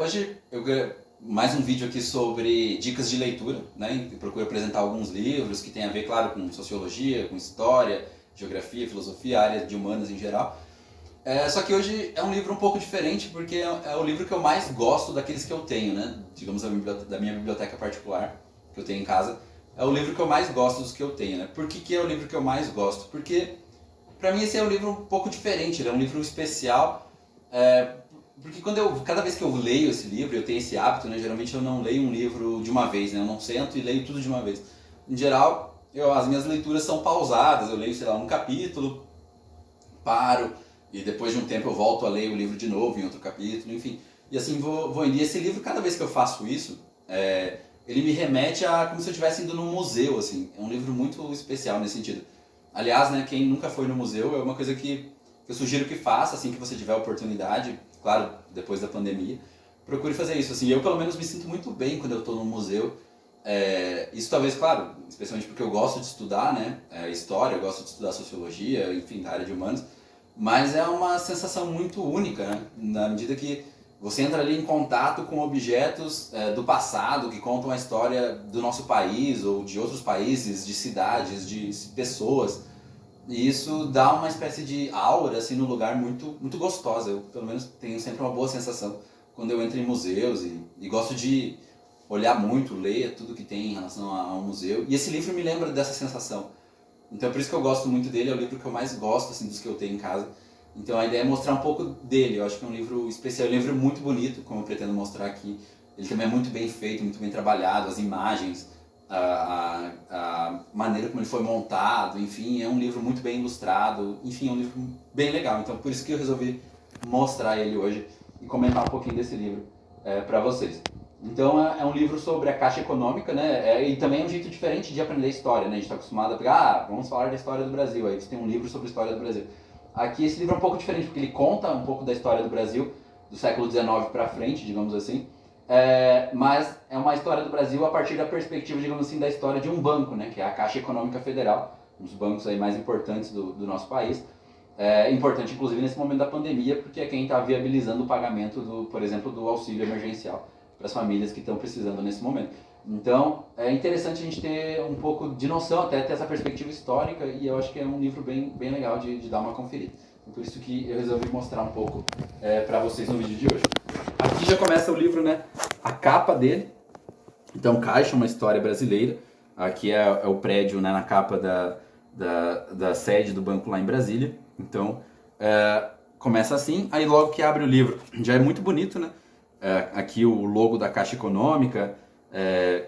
Hoje mais um vídeo aqui sobre dicas de leitura, né? Eu procuro apresentar alguns livros que têm a ver, claro, com sociologia, com história, geografia, filosofia, área de humanas em geral. Só que hoje é um livro um pouco diferente porque é o livro que eu mais gosto daqueles que eu tenho, né? Digamos da minha biblioteca particular que eu tenho em casa. É o livro que eu mais gosto dos que eu tenho, né? Por que é o livro que eu mais gosto? Porque pra mim esse é um livro um pouco diferente, ele é um livro especial. é, Porque cada vez que eu leio esse livro, eu tenho esse hábito, né? Geralmente eu não leio um livro de uma vez, né? Eu não sento e leio tudo de uma vez. Em geral, as minhas leituras são pausadas, eu leio, sei lá, um capítulo, paro, e depois de um tempo eu volto a ler o livro de novo em outro capítulo, enfim. E assim vou indo. E esse livro, cada vez que eu faço isso, ele me remete a como se eu estivesse indo num museu, assim. É um livro muito especial nesse sentido. Aliás, né, quem nunca foi no museu é uma coisa que eu sugiro que faça, assim que você tiver a oportunidade, claro, depois da pandemia. Procure fazer isso, assim. Eu, pelo menos, me sinto muito bem quando eu estou no museu. Isso talvez, claro, especialmente porque eu gosto de estudar, né, história, eu gosto de estudar sociologia, enfim, da área de humanos, mas é uma sensação muito única, né, na medida que você entra ali em contato com objetos do passado que contam a história do nosso país ou de outros países, de cidades, de pessoas. E isso dá uma espécie de aura assim no lugar muito gostosa. Eu pelo menos tenho sempre uma boa sensação quando eu entro em museus e gosto de olhar muito, ler tudo que tem em relação ao museu. E esse livro me lembra dessa sensação. Então é por isso que eu gosto muito dele, é o livro que eu mais gosto assim dos que eu tenho em casa. Então a ideia é mostrar um pouco dele. Eu acho que é um livro especial, um livro muito bonito, como eu pretendo mostrar aqui. Ele também é muito bem feito, muito bem trabalhado, as imagens, a maneira como ele foi montado, enfim, é um livro muito bem ilustrado, enfim, é um livro bem legal. Então por isso que eu resolvi mostrar ele hoje e comentar um pouquinho desse livro para vocês. Então é um livro sobre a Caixa Econômica, né? E também é um jeito diferente de aprender história, né? A gente está acostumado a pegar, vamos falar da história do Brasil, aí você tem um livro sobre a história do Brasil. Aqui esse livro é um pouco diferente, porque ele conta um pouco da história do Brasil, do século XIX para frente, digamos assim, mas é uma história do Brasil a partir da perspectiva, digamos assim, da história de um banco, né? Que é a Caixa Econômica Federal, um dos bancos aí mais importantes do nosso país. Importante, inclusive, nesse momento da pandemia, porque é quem está viabilizando o pagamento, por exemplo, do auxílio emergencial para as famílias que estão precisando nesse momento. Então, é interessante a gente ter um pouco de noção, até ter essa perspectiva histórica, e eu acho que é um livro bem legal de dar uma conferida. Então, por isso que eu resolvi mostrar um pouco para vocês no vídeo de hoje. Aqui já começa o livro, né? A capa dele. Então, Caixa, uma história brasileira. Aqui é o prédio, né, na capa da sede do banco lá em Brasília. Então, começa assim. Aí, logo que abre o livro, já é muito bonito, né? Aqui o logo da Caixa Econômica,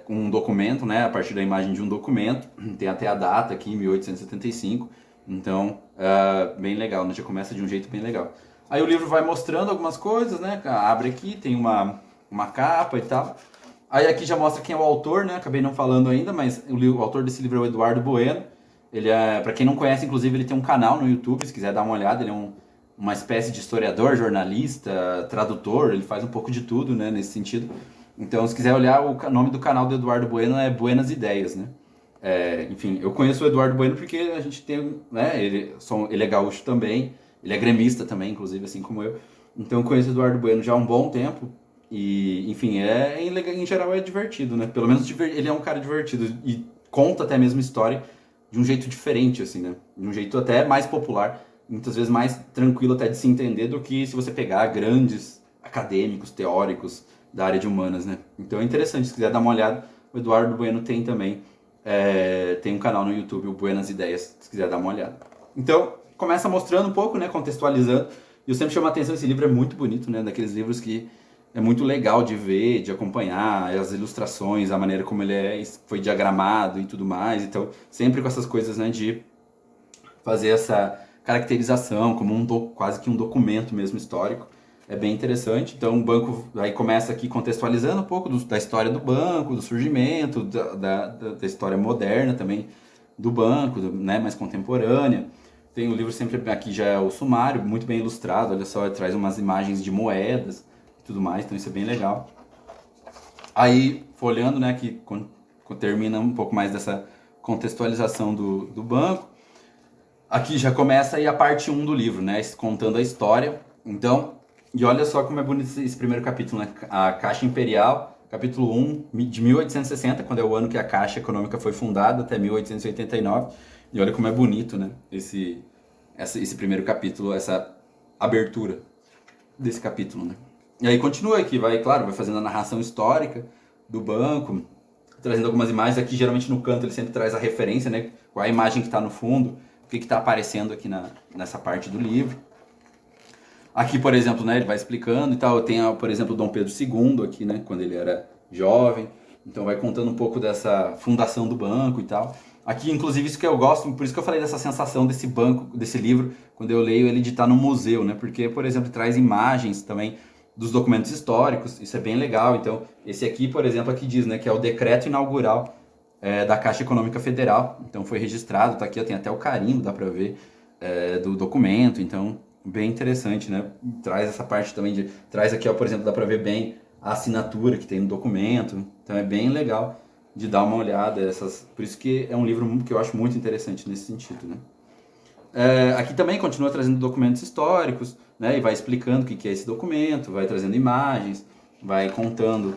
com um documento, né? A partir da imagem de um documento. Tem até a data aqui, 1875. Então, bem legal, né? Já começa de um jeito bem legal. Aí o livro vai mostrando algumas coisas, né? Abre aqui, tem uma capa e tal. Aí aqui já mostra quem é o autor, né? Acabei não falando ainda, mas o autor desse livro é o Eduardo Bueno. Ele para quem não conhece, inclusive, ele tem um canal no YouTube, se quiser dar uma olhada, ele é uma espécie de historiador, jornalista, tradutor, ele faz um pouco de tudo, né, nesse sentido. Então, se quiser olhar, o nome do canal do Eduardo Bueno é Buenas Ideias, né? Enfim, eu conheço o Eduardo Bueno porque a gente tem, né, ele é gaúcho também, ele é gremista também, inclusive, assim como eu. Então eu conheço o Eduardo Bueno já há um bom tempo e, enfim, em geral é divertido, né? Pelo menos ele é um cara divertido e conta até mesmo história de um jeito diferente, assim, né? De um jeito até mais popular, muitas vezes mais tranquilo até de se entender do que se você pegar grandes acadêmicos, teóricos da área de humanas, né? Então é interessante, se quiser dar uma olhada, o Eduardo Bueno tem também tem um canal no YouTube, o Buenas Ideias, se quiser dar uma olhada. Então, começa mostrando um pouco, né, contextualizando. E eu sempre chamo a atenção, esse livro é muito bonito, né, daqueles livros que é muito legal de ver, de acompanhar, as ilustrações, a maneira como ele foi diagramado e tudo mais. Então, sempre com essas coisas, né, de fazer essa caracterização como quase que um documento mesmo histórico. É bem interessante. Então o banco aí começa aqui contextualizando um pouco da história do banco, do surgimento, da história moderna também do banco, né, mais contemporânea. Tem o livro sempre aqui já é o sumário, muito bem ilustrado, olha só, traz umas imagens de moedas e tudo mais, então isso é bem legal. Aí, folhando, né, que termina um pouco mais dessa contextualização do banco. Aqui já começa aí a parte um do livro, né? Contando a história. Então, E olha só como é bonito esse primeiro capítulo, né? A Caixa Imperial, capítulo 1, de 1860, quando é o ano que a Caixa Econômica foi fundada, até 1889. E olha como é bonito, né? Esse primeiro capítulo, essa abertura desse capítulo, né? E aí continua aqui, claro, vai fazendo a narração histórica do banco, trazendo algumas imagens. Aqui, geralmente, no canto, ele sempre traz a referência, né? Qual é a imagem que está no fundo, o que está aparecendo aqui nessa parte do livro. Aqui, por exemplo, né, ele vai explicando e tal. Tem, por exemplo, o Dom Pedro II aqui, né, quando ele era jovem. Então vai contando um pouco dessa fundação do banco e tal. Aqui, inclusive, isso que eu gosto, por isso que eu falei dessa sensação desse banco, desse livro, quando eu leio ele de estar no museu, né? Porque, por exemplo, traz imagens também dos documentos históricos, isso é bem legal. Então, esse aqui, por exemplo, aqui diz, né, que é o decreto inaugural da Caixa Econômica Federal. Então, foi registrado, tá aqui, tem até o carimbo, dá para ver, do documento. Então, bem interessante, né? Traz essa parte também traz aqui, ó, por exemplo, dá para ver bem a assinatura que tem no documento. Então, é bem legal de dar uma olhada. Por isso que é um livro que eu acho muito interessante nesse sentido, né? Aqui também continua trazendo documentos históricos, né? E vai explicando o que é esse documento, vai trazendo imagens, vai contando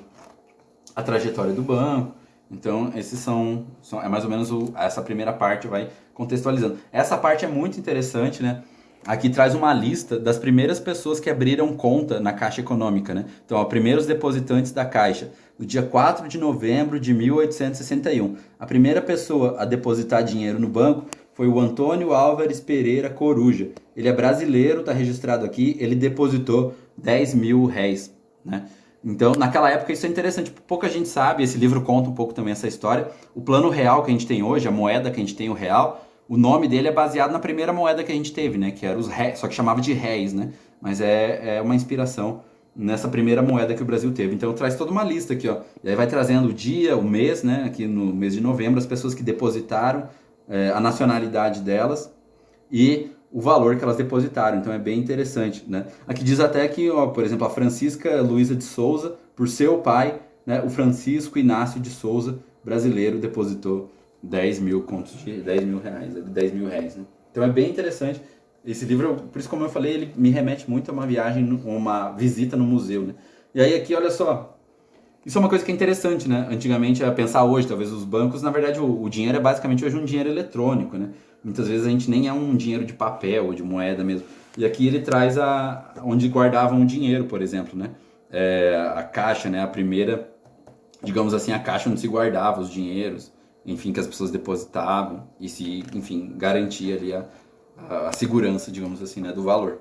a trajetória do banco. Então, esses é mais ou menos essa primeira parte, vai contextualizando. Essa parte é muito interessante, né? Aqui traz uma lista das primeiras pessoas que abriram conta na Caixa Econômica, né? Então, ó, primeiros depositantes da Caixa, no dia 4 de novembro de 1861. A primeira pessoa a depositar dinheiro no banco foi o Antônio Álvares Pereira Coruja. Ele é brasileiro, está registrado aqui, ele depositou 10 mil réis, né? Então, naquela época, isso é interessante, pouca gente sabe, esse livro conta um pouco também essa história. O plano real que a gente tem hoje, a moeda que a gente tem, o real, o nome dele é baseado na primeira moeda que a gente teve, né? Que era os réis, só que chamava de réis, né? Mas é uma inspiração nessa primeira moeda que o Brasil teve. Então traz toda uma lista aqui, ó. E aí vai trazendo o dia, o mês, né? Aqui no mês de novembro, as pessoas que depositaram, a nacionalidade delas e o valor que elas depositaram. Então é bem interessante, né? Aqui diz até que, ó, por exemplo, a Francisca Luiza de Souza, por seu pai, né? O Francisco Inácio de Souza, brasileiro, depositou 10 mil reais, 10 mil reais, né? Então é bem interessante. Esse livro, por isso como eu falei, ele me remete muito a uma viagem, uma visita no museu, né? E aí aqui, olha só, isso é uma coisa que é interessante, né? Antigamente, a pensar hoje, talvez os bancos, na verdade, o dinheiro é basicamente hoje um dinheiro eletrônico, né? Muitas vezes a gente nem é um dinheiro de papel ou de moeda mesmo. E aqui ele traz onde guardavam o dinheiro, por exemplo, né? A caixa, né? A primeira, digamos assim, a caixa onde se guardava os dinheiros, enfim, que as pessoas depositavam e se, enfim, garantia ali a segurança, digamos assim, né, do valor.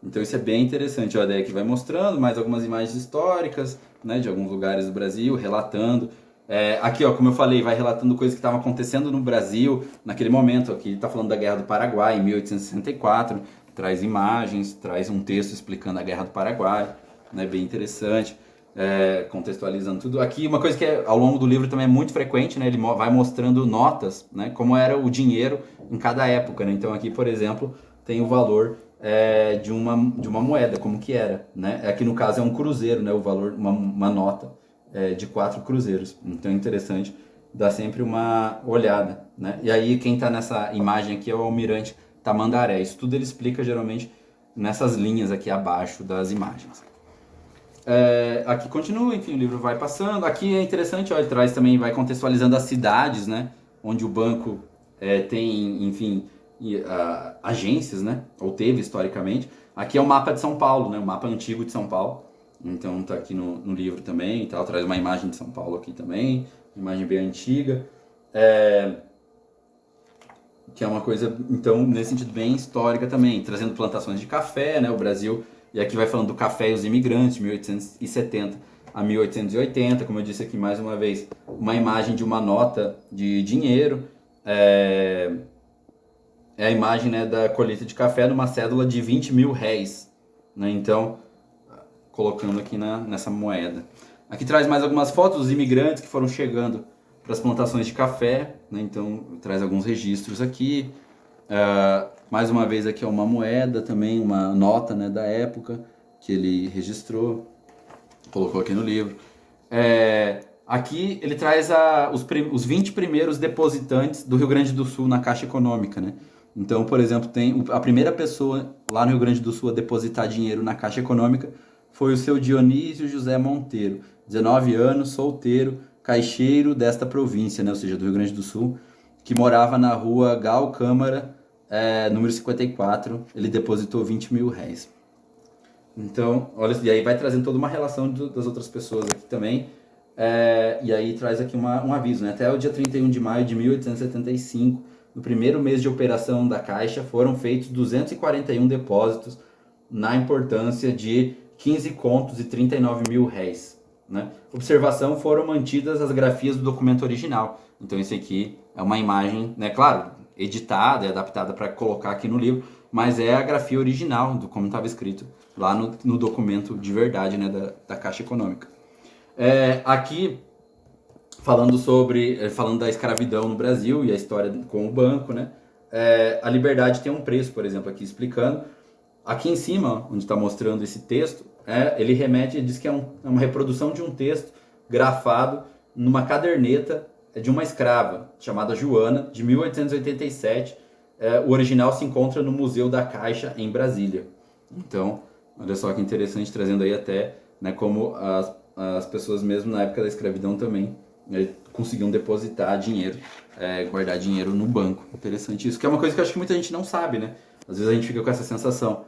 Então isso é bem interessante. A ideia que vai mostrando mais algumas imagens históricas, né, de alguns lugares do Brasil, relatando. Aqui, ó, como eu falei, vai relatando coisas que estavam acontecendo no Brasil naquele momento. Aqui está falando da Guerra do Paraguai, em 1864. Traz imagens, traz um texto explicando a Guerra do Paraguai, né, bem interessante. Contextualizando tudo. Aqui uma coisa que ao longo do livro também é muito frequente, né? Ele vai mostrando notas, né? Como era o dinheiro em cada época, né? Então aqui, por exemplo, tem o valor de uma moeda, como que era, né? Aqui no caso é um cruzeiro, né? O valor, uma nota de 4 cruzeiros. Então é interessante, dá sempre uma olhada, né? E aí quem está nessa imagem aqui é o Almirante Tamandaré. Isso tudo ele explica geralmente nessas linhas aqui abaixo das imagens. Aqui continua, enfim, o livro vai passando. Aqui é interessante, ó, ele traz também, vai contextualizando as cidades, né, onde o banco tem, enfim, agências, né, ou teve historicamente. Aqui é o mapa de São Paulo, né, o mapa antigo de São Paulo. Então tá aqui no livro também e tal, traz uma imagem de São Paulo aqui também, imagem bem antiga. Que é uma coisa, então, nesse sentido, bem histórica também, trazendo plantações de café, né, o Brasil. E aqui vai falando do café e os imigrantes, 1870 a 1880, como eu disse aqui mais uma vez, uma imagem de uma nota de dinheiro, é a imagem, né, da colheita de café numa cédula de 20 mil réis, né, então, colocando aqui nessa moeda. Aqui traz mais algumas fotos dos imigrantes que foram chegando para as plantações de café, né, então traz alguns registros aqui. Mais uma vez aqui é uma moeda também, uma nota, né, da época que ele registrou, colocou aqui no livro. Aqui ele traz os 20 primeiros depositantes do Rio Grande do Sul na Caixa Econômica, né? Então, por exemplo, a primeira pessoa lá no Rio Grande do Sul a depositar dinheiro na Caixa Econômica foi o seu Dionísio José Monteiro, 19 anos, solteiro, caixeiro desta província, né, ou seja, do Rio Grande do Sul, que morava na rua Gal Câmara, número 54. Ele depositou 20 mil réis. Então, olha, e aí vai trazendo toda uma relação das outras pessoas aqui também. E aí traz aqui um aviso, né? Até o dia 31 de maio de 1875, no primeiro mês de operação da Caixa, foram feitos 241 depósitos na importância de 15 contos e 39 mil réis. Né? Observação, foram mantidas as grafias do documento original. Então esse aqui é uma imagem, né, claro, editada e adaptada para colocar aqui no livro, mas é a grafia original do como estava escrito lá no documento de verdade, né, da Caixa Econômica. Aqui falando da escravidão no Brasil e a história com o banco, né? A liberdade tem um preço, por exemplo, aqui explicando. Aqui em cima, onde está mostrando esse texto, ele diz que é uma reprodução de um texto grafado numa caderneta de uma escrava chamada Joana, de 1887. O original se encontra no Museu da Caixa, em Brasília. Então, olha só que interessante, trazendo aí até, né, como as pessoas mesmo na época da escravidão também conseguiam depositar dinheiro, guardar dinheiro no banco. Interessante isso, que é uma coisa que eu acho que muita gente não sabe, né? Às vezes a gente fica com essa sensação,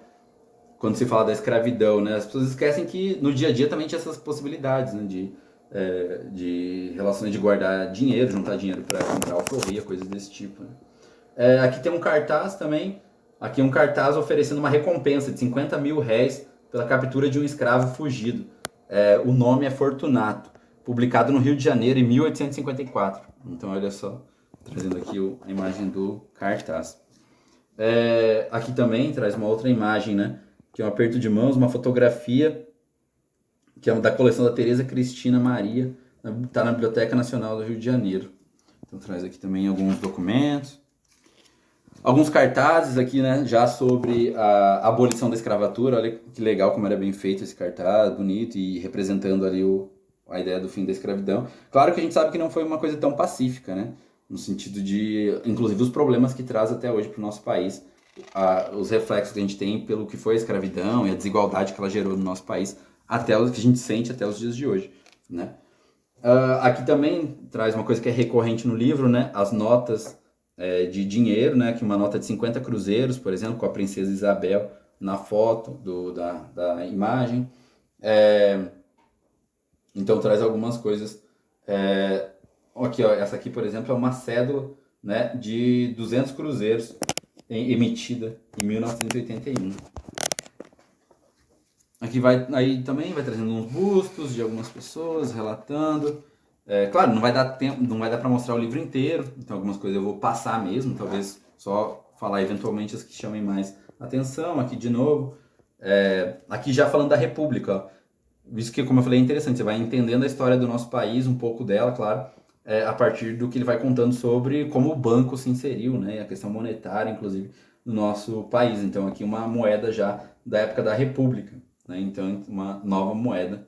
quando se fala da escravidão, né? As pessoas esquecem que no dia a dia também tinha essas possibilidades, né? De relações de guardar dinheiro, juntar dinheiro para comprar alforria, coisas desse tipo, né? Aqui tem um cartaz também, aqui um cartaz oferecendo uma recompensa de 50 mil réis pela captura de um escravo fugido. O nome é Fortunato, publicado no Rio de Janeiro em 1854. Então, olha só, trazendo aqui a imagem do cartaz. Aqui também traz uma outra imagem, né? Que é um aperto de mãos, uma fotografia, que é da coleção da Tereza Cristina Maria, está na Biblioteca Nacional do Rio de Janeiro. Então, traz aqui também alguns documentos. Alguns cartazes aqui, né, já sobre a abolição da escravatura. Olha que legal como era bem feito esse cartaz, bonito, e representando ali a ideia do fim da escravidão. Claro que a gente sabe que não foi uma coisa tão pacífica, né, no sentido de, inclusive, os problemas que traz até hoje para o nosso país, os reflexos que a gente tem pelo que foi a escravidão e a desigualdade que ela gerou no nosso país, até o que a gente sente até os dias de hoje, né. Aqui também traz uma coisa que é recorrente no livro, né, as notas de dinheiro, né, que uma nota de 50 cruzeiros, por exemplo, com a princesa Isabel na foto da imagem. Então traz algumas coisas. Aqui, ó, essa aqui, por exemplo, é uma cédula, né, de 200 cruzeiros emitida em 1981. Aqui aí também vai trazendo uns bustos de algumas pessoas relatando. Claro, não vai dar tempo, não vai dar para mostrar o livro inteiro, então algumas coisas eu vou passar mesmo, talvez só falar eventualmente as que chamem mais atenção. Aqui de novo, aqui já falando da República, ó. Isso que, como eu falei, é interessante, você vai entendendo a história do nosso país, um pouco dela, claro, a partir do que ele vai contando sobre como o banco se inseriu, né, a questão monetária, inclusive, no nosso país. Então aqui uma moeda já da época da República, né, então uma nova moeda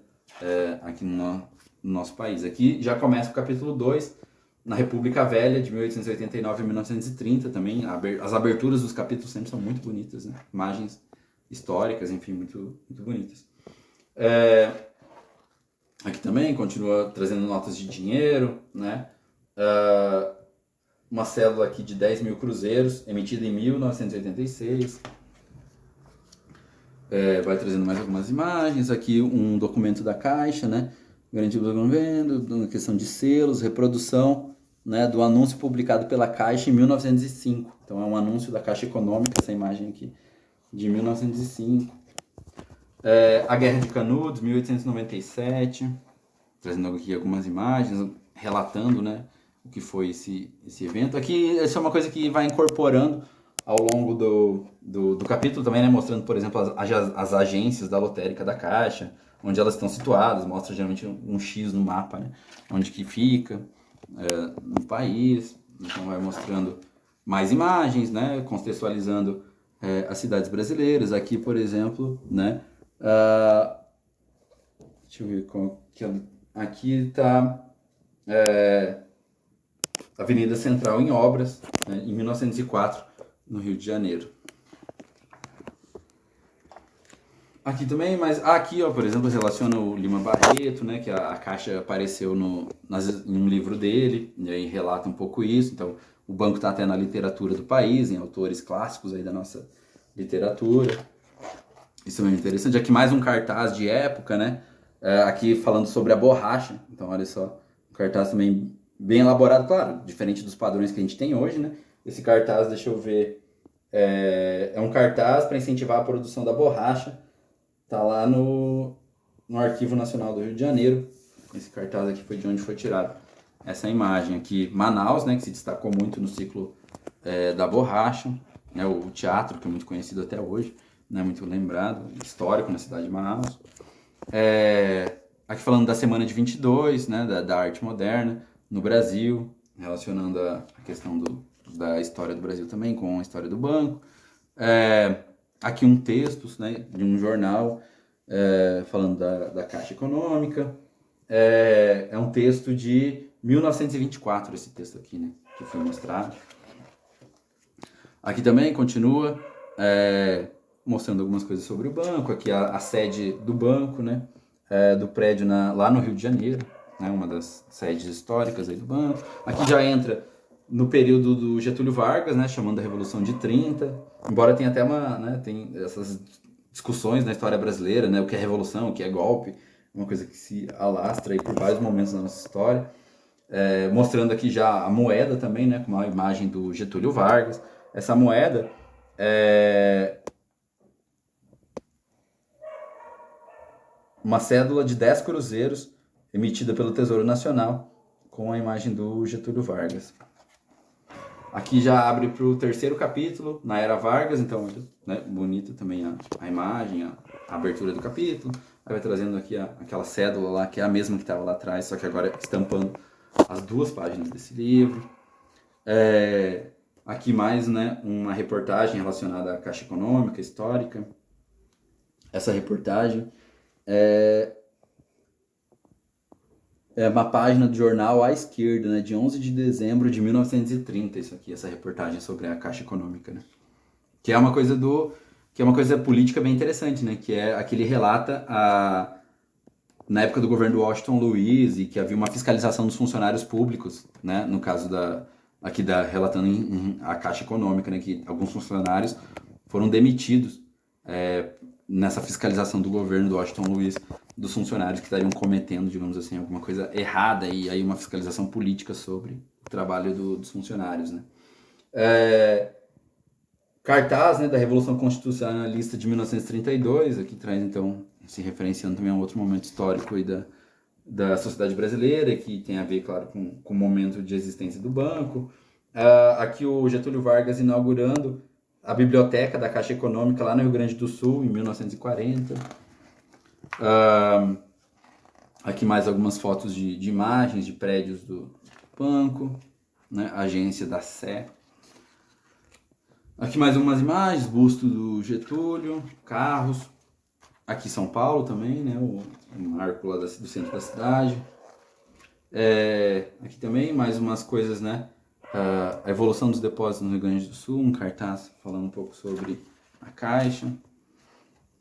aqui no nosso país. Aqui já começa o capítulo 2, na República Velha, de 1889 a 1930 também. As aberturas dos capítulos sempre são muito bonitas, né? Imagens históricas, enfim, muito, muito bonitas. Aqui também continua trazendo notas de dinheiro, né? Uma cédula aqui de 10 mil cruzeiros, emitida em 1986. Vai trazendo mais algumas imagens. Aqui um documento da Caixa, né? Garantia do governo, questão de selos, reprodução, né, do anúncio publicado pela Caixa em 1905. Então é um anúncio da Caixa Econômica, essa imagem aqui, de 1905. A Guerra de Canudos, 1897, trazendo aqui algumas imagens, relatando, né, o que foi esse evento. Aqui, essa é uma coisa que vai incorporando ao longo do capítulo também, né, mostrando, por exemplo, as agências da lotérica da Caixa, onde elas estão situadas, mostra geralmente um X no mapa, né, onde que fica no país. Então vai mostrando mais imagens, né, contextualizando as cidades brasileiras. Aqui, por exemplo, né, deixa eu ver qual que é. Aqui está Avenida Central em obras, né, em 1904. no Rio de Janeiro. Aqui também, mas aqui, ó, por exemplo, relaciona o Lima Barreto, né, que a Caixa apareceu em um livro dele, e aí relata um pouco isso. Então, o banco está até na literatura do país, em autores clássicos aí da nossa literatura. Isso é muito interessante. Aqui mais um cartaz de época, né, aqui falando sobre a borracha. Então, olha só, um cartaz também bem elaborado, claro, diferente dos padrões que a gente tem hoje, né. Esse cartaz, deixa eu ver, é um cartaz para incentivar a produção da borracha. Tá lá no Arquivo Nacional do Rio de Janeiro. Esse cartaz aqui foi de onde foi tirado essa imagem aqui. Manaus, né, que se destacou muito no ciclo da borracha. Né, o teatro, que é muito conhecido até hoje, né, muito lembrado, histórico na cidade de Manaus. Aqui falando da Semana de 22, né, da arte moderna no Brasil, relacionando a questão da história do Brasil também com a história do banco. Aqui um texto, né, de um jornal falando da Caixa Econômica. É um texto de 1924, esse texto aqui, né, que foi mostrado. Aqui também continua mostrando algumas coisas sobre o banco. Aqui a sede do banco, né, do prédio lá no Rio de Janeiro, né, uma das sedes históricas aí do banco. Aqui já entra no período do Getúlio Vargas, né, chamando a Revolução de 30, embora tenha até tem essas discussões na história brasileira, né, o que é revolução, o que é golpe, uma coisa que se alastra aí por vários momentos da nossa história, mostrando aqui já a moeda também, né, com uma imagem do Getúlio Vargas. Essa moeda uma cédula de 10 cruzeiros emitida pelo Tesouro Nacional com a imagem do Getúlio Vargas. Aqui já abre para o terceiro capítulo, na Era Vargas, então, né, bonita também a imagem, a abertura do capítulo. Aí vai trazendo aqui aquela cédula lá, que é a mesma que estava lá atrás, só que agora estampando as duas páginas desse livro. Aqui mais, né, uma reportagem relacionada à Caixa Econômica, histórica. Essa reportagem é uma página do jornal À Esquerda, né, de 11 de dezembro de 1930, isso aqui, essa reportagem sobre a Caixa Econômica, né? Que é uma coisa política bem interessante, né? Que é aquele relata na época do governo do Washington Luiz, e que havia uma fiscalização dos funcionários públicos, né? No caso relatando a Caixa Econômica, né? Que alguns funcionários foram demitidos nessa fiscalização do governo do Washington Luiz, dos funcionários que estariam cometendo, digamos assim, alguma coisa errada, e aí uma fiscalização política sobre o trabalho dos funcionários, né? Cartaz, né, da Revolução Constitucionalista de 1932, aqui traz, então, se referenciando também a um outro momento histórico aí da sociedade brasileira, que tem a ver, claro, com o momento de existência do banco. Aqui o Getúlio Vargas inaugurando a biblioteca da Caixa Econômica lá no Rio Grande do Sul, em 1940. Aqui mais algumas fotos de imagens de prédios do banco, né, agência da Sé. Aqui mais algumas imagens, busto do Getúlio, carros. Aqui São Paulo também, né, o marco lá do centro da cidade. Aqui também mais umas coisas, né, a evolução dos depósitos no Rio Grande do Sul, um cartaz falando um pouco sobre a Caixa.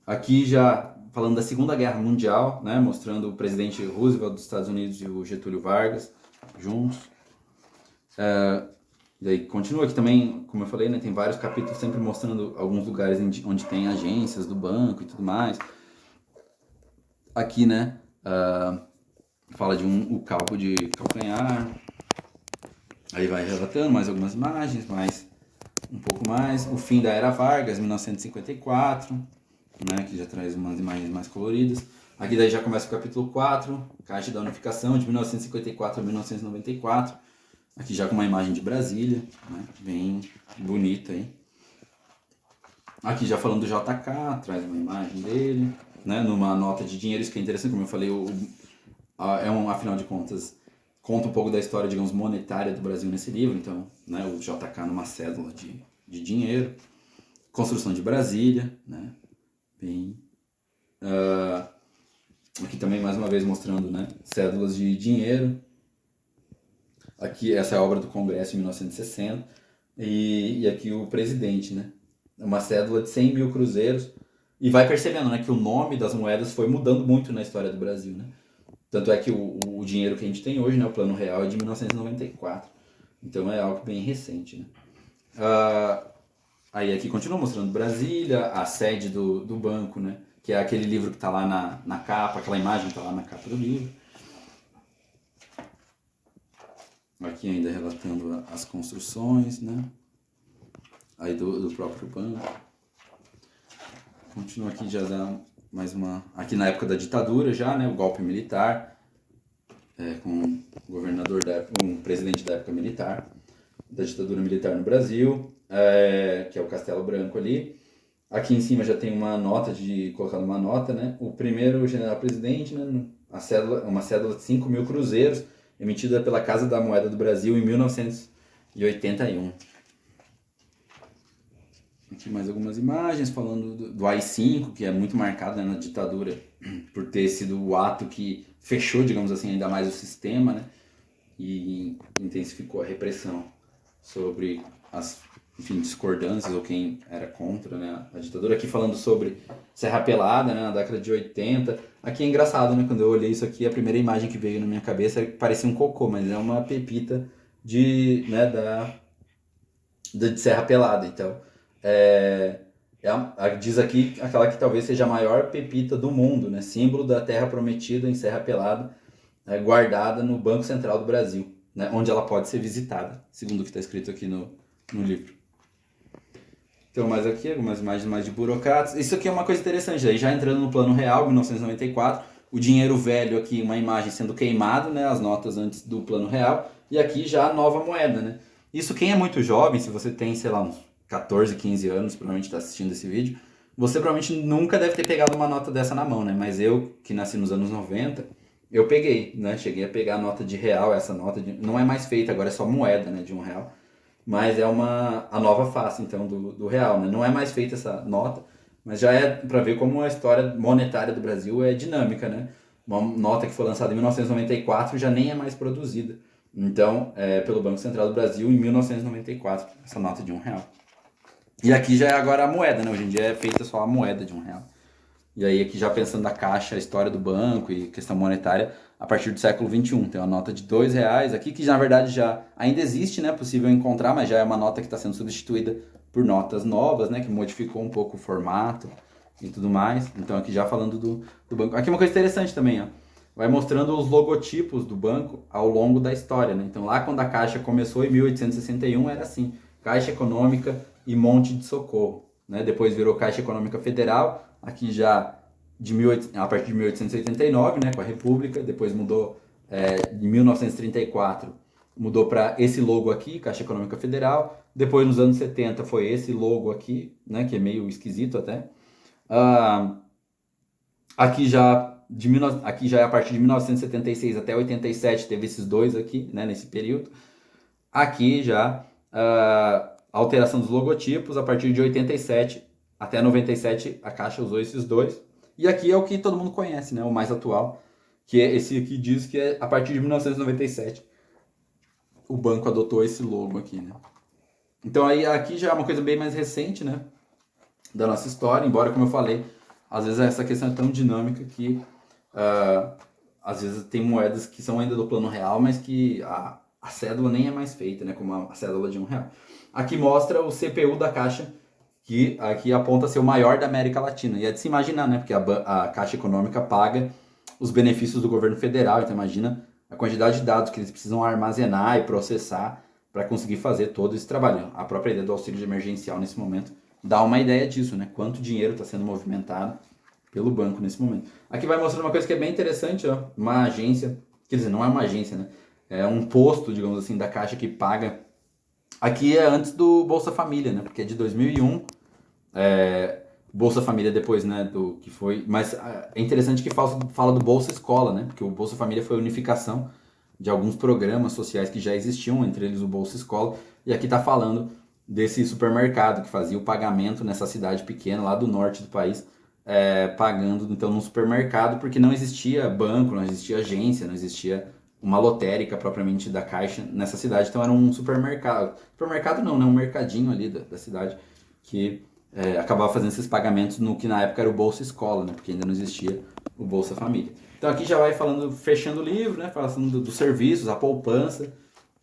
Aqui já falando da Segunda Guerra Mundial, né, mostrando o presidente Roosevelt dos Estados Unidos e o Getúlio Vargas juntos. E aí continua aqui também, como eu falei, né, tem vários capítulos sempre mostrando alguns lugares onde tem agências do banco e tudo mais. Aqui, né, fala de o cálculo de calcanhar. Aí vai relatando mais algumas imagens, um pouco mais. O fim da Era Vargas, 1954, né, que já traz umas imagens mais coloridas. Aqui daí já começa o capítulo 4, Caixa da Unificação, de 1954 a 1994. Aqui já com uma imagem de Brasília, né, bem bonita aí. Aqui já falando do JK, traz uma imagem dele, né, numa nota de dinheiro. Isso que é interessante, como eu falei, afinal de contas, conta um pouco da história, digamos, monetária do Brasil nesse livro. Então, né, o JK numa cédula de dinheiro. Construção de Brasília, né, aqui também mais uma vez mostrando, né, cédulas de dinheiro. Aqui essa é a obra do Congresso em 1960. e aqui o presidente, né? Uma cédula de 100 mil cruzeiros. E vai percebendo, né, que o nome das moedas foi mudando muito na história do Brasil, né? Tanto é que o dinheiro que a gente tem hoje, né, o Plano Real, é de 1994. Então é algo bem recente, né? Aí aqui continua mostrando Brasília, a sede do banco, né? Que é aquele livro que está lá na capa, aquela imagem que está lá na capa do livro. Aqui ainda relatando as construções, né? Aí do próprio banco. Continua aqui, já dá mais uma... Aqui na época da ditadura já, né? O golpe militar, com um governador da época, um presidente da época militar, da ditadura militar no Brasil, que é o Castelo Branco ali. Aqui em cima já tem uma nota, colocando uma nota, né? O primeiro general-presidente, né? Uma cédula de 5 mil cruzeiros, emitida pela Casa da Moeda do Brasil em 1981. Aqui mais algumas imagens falando do AI-5, que é muito marcado, né, na ditadura, por ter sido o ato que fechou, digamos assim, ainda mais o sistema, né? E intensificou a repressão sobre as, enfim, discordâncias ou quem era contra, né, a ditadura. Aqui falando sobre Serra Pelada, né, na década de 80. Aqui é engraçado, né, quando eu olhei isso aqui, a primeira imagem que veio na minha cabeça parecia um cocô, mas é uma pepita de Serra Pelada. Então, diz aqui aquela que talvez seja a maior pepita do mundo, né, símbolo da terra prometida em Serra Pelada, guardada no Banco Central do Brasil, né, onde ela pode ser visitada, segundo o que está escrito aqui no livro. Então, mais aqui, algumas imagens mais de burocratas. Isso aqui é uma coisa interessante, aí já entrando no Plano Real, 1994, o dinheiro velho aqui, uma imagem sendo queimado, né, as notas antes do Plano Real, e aqui já a nova moeda, né. Isso quem é muito jovem, se você tem, sei lá, uns 14, 15 anos, provavelmente está assistindo esse vídeo, você provavelmente nunca deve ter pegado uma nota dessa na mão, né, mas eu, que nasci nos anos 90, eu peguei, né, cheguei a pegar a nota de real, essa nota não é mais feita, agora é só moeda, né, de R$1, mas é a nova face, então, do real, né, não é mais feita essa nota, mas já é para ver como a história monetária do Brasil é dinâmica, né, uma nota que foi lançada em 1994 já nem é mais produzida, então, pelo Banco Central do Brasil em 1994, essa nota de R$1. E aqui já é agora a moeda, né, hoje em dia é feita só a moeda de R$1. E aí aqui já pensando na caixa, a história do banco e questão monetária, a partir do século XXI. Tem uma nota de R$2 aqui, que na verdade já ainda existe, né? Possível encontrar, mas já é uma nota que está sendo substituída por notas novas, né? Que modificou um pouco o formato e tudo mais. Então aqui já falando do banco. Aqui uma coisa interessante também, ó. Vai mostrando os logotipos do banco ao longo da história, né? Então lá quando a Caixa começou em 1861 era assim, Caixa Econômica e Monte de Socorro, né? Depois virou Caixa Econômica Federal, aqui já a partir de 1889, né, com a República, depois mudou em 1934, mudou para esse logo aqui, Caixa Econômica Federal, depois nos anos 70 foi esse logo aqui, né, que é meio esquisito até. Aqui já é a partir de 1976 até 87, teve esses dois aqui, né, nesse período. Aqui já a alteração dos logotipos, a partir de 87 até 97 a Caixa usou esses dois. E aqui é o que todo mundo conhece, né, o mais atual, que é esse aqui diz que é a partir de 1997 o banco adotou esse logo aqui, né. Então aí aqui já é uma coisa bem mais recente, né, da nossa história, embora, como eu falei, às vezes essa questão é tão dinâmica que às vezes tem moedas que são ainda do Plano Real, mas que a cédula nem é mais feita, né, como a cédula de R$1. Aqui mostra o CPU da Caixa, que aqui aponta ser o maior da América Latina. E é de se imaginar, né, porque a Caixa Econômica paga os benefícios do governo federal, então imagina a quantidade de dados que eles precisam armazenar e processar para conseguir fazer todo esse trabalho. A própria ideia do auxílio emergencial nesse momento dá uma ideia disso, né? Quanto dinheiro está sendo movimentado pelo banco nesse momento. Aqui vai mostrando uma coisa que é bem interessante, ó, uma agência, quer dizer, não é uma agência, né? É um posto, digamos assim, da Caixa que paga. Aqui é antes do Bolsa Família, né? Porque é de 2001, Bolsa Família depois, né, do que foi, mas é interessante que fala do Bolsa Escola, né? Porque o Bolsa Família foi a unificação de alguns programas sociais que já existiam, entre eles o Bolsa Escola, e aqui está falando desse supermercado que fazia o pagamento nessa cidade pequena lá do norte do país, pagando então no supermercado, porque não existia banco, não existia agência, não existia uma lotérica propriamente da Caixa nessa cidade. Então era um supermercado. Supermercado não, né? Um mercadinho ali da cidade que acabava fazendo esses pagamentos no que na época era o Bolsa Escola, né? Porque ainda não existia o Bolsa Família. Então aqui já vai falando, fechando o livro, né? Falando dos serviços, a poupança.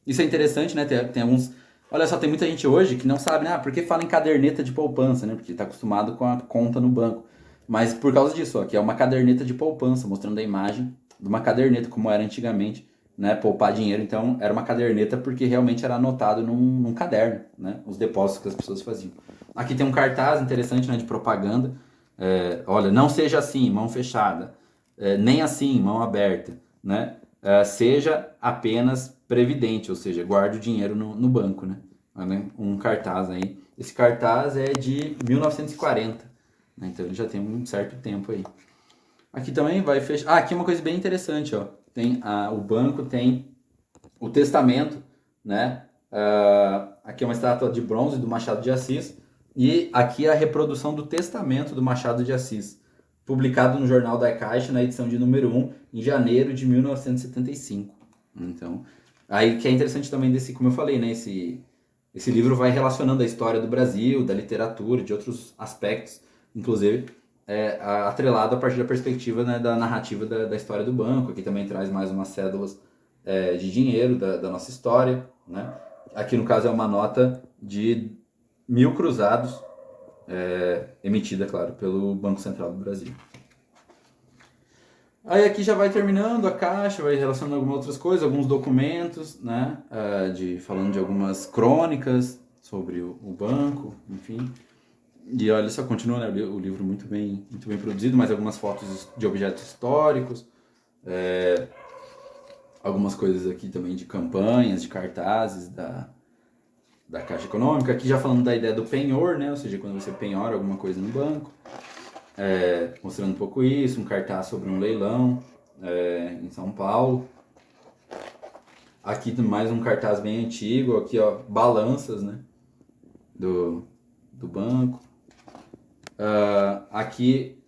Isso é interessante, né? Tem alguns... Olha só, tem muita gente hoje que não sabe, né? Por que fala em caderneta de poupança, né? Porque está acostumado com a conta no banco. Mas por causa disso, ó, que é uma caderneta de poupança, mostrando a imagem de uma caderneta, como era antigamente, né? Poupar dinheiro. Então, era uma caderneta porque realmente era anotado num caderno, né? Os depósitos que as pessoas faziam. Aqui tem um cartaz interessante, né? De propaganda. Olha, não seja assim, mão fechada. Nem assim, mão aberta, né? Seja apenas previdente, ou seja, guarde o dinheiro no banco, né? Um cartaz aí. Esse cartaz é de 1940, né? Então ele já tem um certo tempo aí. Aqui também vai fechar. Aqui é uma coisa bem interessante, ó. O banco tem o testamento, né? Aqui é uma estátua de bronze do Machado de Assis. E aqui é a reprodução do testamento do Machado de Assis, publicado no Jornal da Caixa, na edição de número 1, em janeiro de 1975. Então, aí que é interessante também desse, como eu falei, né? Esse livro vai relacionando a história do Brasil, da literatura, de outros aspectos, inclusive atrelado a partir da perspectiva, né, da narrativa da história do banco. Aqui também traz mais umas cédulas de dinheiro da nossa história, né? Aqui no caso é uma nota de 1.000 cruzados, emitida, claro, pelo Banco Central do Brasil. Aí aqui já vai terminando a caixa, vai relacionando algumas outras coisas, alguns documentos, né? Falando de algumas crônicas sobre o banco, enfim. E olha só, continua, né, o livro muito bem produzido, mais algumas fotos de objetos históricos, algumas coisas aqui também de campanhas, de cartazes da Caixa Econômica. Aqui já falando da ideia do penhor, né, ou seja, quando você penhora alguma coisa no banco, mostrando um pouco isso, um cartaz sobre um leilão em São Paulo. Aqui mais um cartaz bem antigo, aqui ó, balanças, né, do banco. Aqui,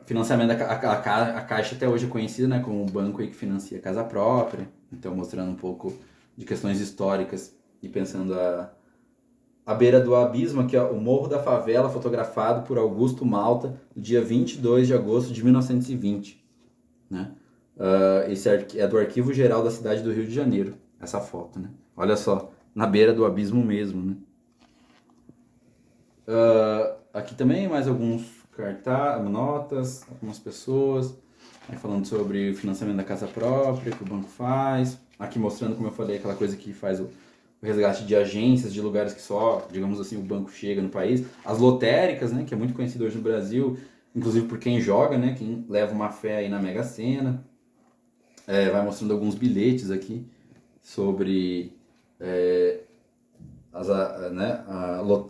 financiamento a Caixa até hoje é conhecida, né, como um banco aí que financia casa própria. Então mostrando um pouco de questões históricas e pensando à beira do abismo, aqui ó, o Morro da Favela, fotografado por Augusto Malta, no dia 22 de agosto de 1920. Né? Esse é do Arquivo Geral da cidade do Rio de Janeiro, essa foto, né? Olha só, na beira do abismo mesmo, né? Aqui também mais alguns cartazes, notas, algumas pessoas falando sobre o financiamento da casa própria que o banco faz. Aqui mostrando, como eu falei, aquela coisa que faz o resgate de agências, de lugares que só, digamos assim, o banco chega no país. As lotéricas, né, que é muito conhecido hoje no Brasil, inclusive por quem joga, né, quem leva uma fé aí na Mega Sena. Vai mostrando alguns bilhetes aqui sobre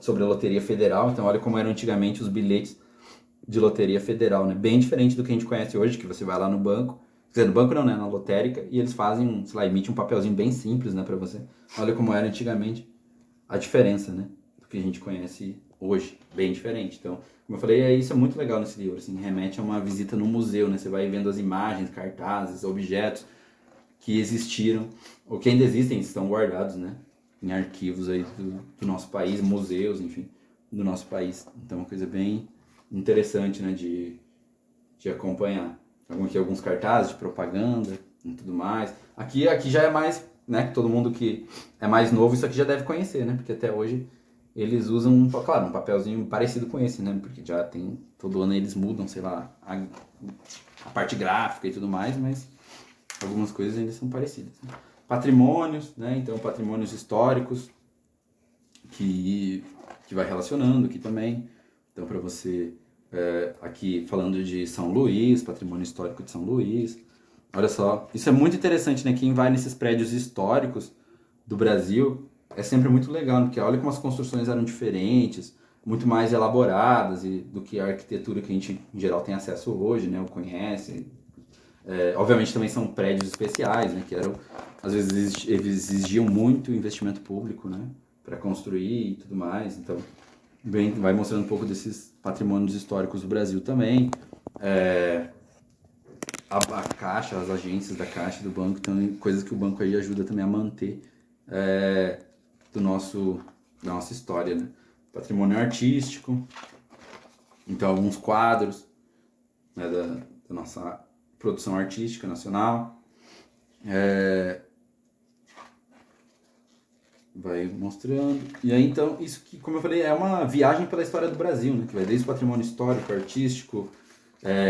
sobre a Loteria Federal. Então olha como eram antigamente os bilhetes de Loteria Federal, né? Bem diferente do que a gente conhece hoje, que você vai lá no banco, quer dizer, no banco não, né? Na lotérica, e eles fazem, sei lá, emite um papelzinho bem simples, né, pra você. Olha como era antigamente a diferença, né, do que a gente conhece hoje, bem diferente. Então, como eu falei, isso é muito legal nesse livro, assim, remete a uma visita no museu, né? Você vai vendo as imagens, cartazes, objetos que existiram, ou que ainda existem, estão guardados, né, em arquivos aí do nosso país, museus, enfim, do nosso país. Então, é uma coisa bem interessante, né, de acompanhar. Aqui alguns cartazes de propaganda e tudo mais. Aqui já é mais, né, todo mundo que é mais novo, isso aqui já deve conhecer, né, porque até hoje eles usam, claro, um papelzinho parecido com esse, né, porque já tem, todo ano eles mudam, sei lá, a parte gráfica e tudo mais, mas algumas coisas ainda são parecidas. Né? Patrimônios, né, então patrimônios históricos, que vai relacionando aqui também. Então, para você, aqui falando de São Luís, patrimônio histórico de São Luís. Olha só, isso é muito interessante, né? Quem vai nesses prédios históricos do Brasil é sempre muito legal, porque olha como as construções eram diferentes, muito mais elaboradas do que a arquitetura que a gente, em geral, tem acesso hoje, né? Ou conhece. Obviamente também são prédios especiais, né? Que eram, às vezes, exigiam muito investimento público, né? Para construir e tudo mais. Então, vai mostrando um pouco desses patrimônios históricos do Brasil também. a Caixa, as agências da Caixa, do banco, então coisas que o banco aí ajuda também a manter da nossa história, né? Patrimônio artístico, então alguns quadros, né, da nossa produção artística nacional. Vai mostrando. E aí, então, isso que, como eu falei, é uma viagem pela história do Brasil, né? Que vai desde o patrimônio histórico, artístico,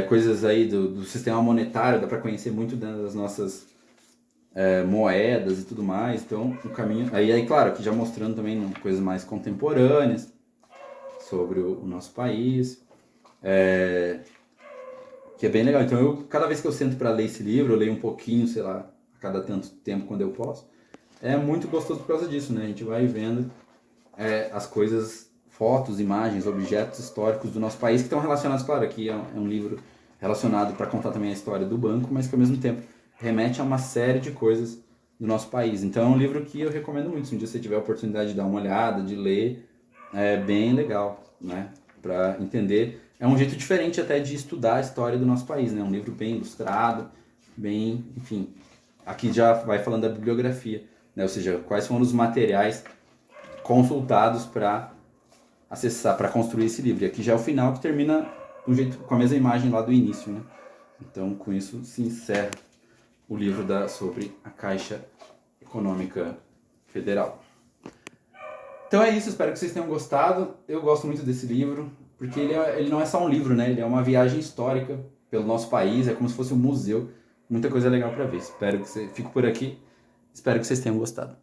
coisas aí do sistema monetário, dá para conhecer muito das nossas moedas e tudo mais. Então, o caminho. Aí, claro, aqui já mostrando também coisas mais contemporâneas sobre o nosso país. Que é bem legal. Então, cada vez que eu sento para ler esse livro, eu leio um pouquinho, sei lá, a cada tanto tempo quando eu posso. É muito gostoso por causa disso, né? A gente vai vendo as coisas, fotos, imagens, objetos históricos do nosso país que estão relacionados, claro, aqui é um livro relacionado para contar também a história do banco, mas que ao mesmo tempo remete a uma série de coisas do nosso país. Então é um livro que eu recomendo muito. Se um dia você tiver a oportunidade de dar uma olhada, de ler, é bem legal, né? Para entender. É um jeito diferente até de estudar a história do nosso país, né? Um livro bem ilustrado, bem, enfim. Aqui já vai falando da bibliografia, né? Ou seja, quais foram os materiais consultados para acessar, para construir esse livro. E aqui já é o final que termina com a mesma imagem lá do início, né? Então, com isso se encerra o livro sobre a Caixa Econômica Federal. Então é isso, espero que vocês tenham gostado. Eu gosto muito desse livro, porque ele não é só um livro, né? Ele é uma viagem histórica pelo nosso país, é como se fosse um museu. Muita coisa legal para ver. Fico por aqui. Espero que vocês tenham gostado.